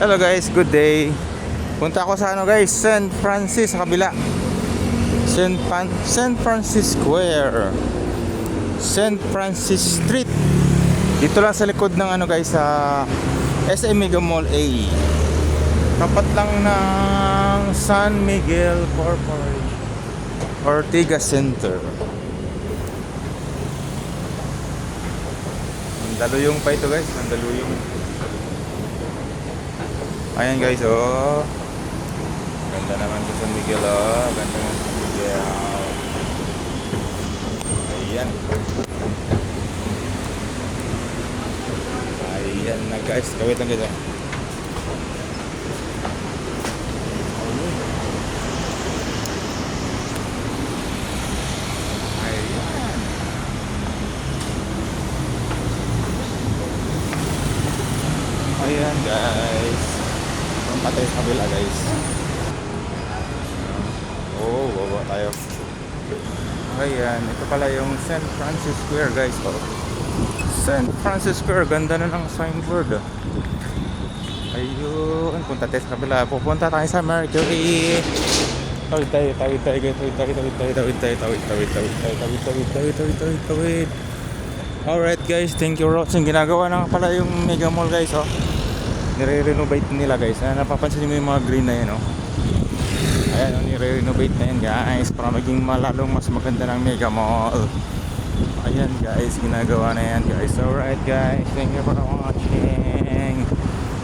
Hello guys, good day. Punta ako sa guys, St. Francis sa kabila. St. Francis Square. St. Francis Street. Dito lang sa likod ng guys sa SM Mega Mall A. Tapat lang ng San Miguel Corporation Ortigas Center. Mandaluyong pa ito guys, mandaluyong. Ayan guys, oh. Ganda naman sa San Miguel, oh. Ganda naman sa San Miguel. Ayan. Ayan na guys, kawit lang kita. Ayan. Ayan guys. Patay sa kabila guys. Oh, baba tayo. Ayan, ito pala yung St. Francis Square guys. Oh. St. Francis Square, ganda na ng signboard. Ayun, punta tayo sa kabila. Pupunta tayo sa Mercury. Tawid tayo guys. Tawid. Alright guys, thank you for watching. Ginagawa na pala yung Mega Mall guys, oh. Nire-renovate nila guys. Napapansin mo yung mga green na yan, oh. Ayan, nire-renovate na yan guys para maging malalong mas maganda ng Mega Mall. Ayan guys, ginagawa na yan guys. Alright guys, thank you for watching.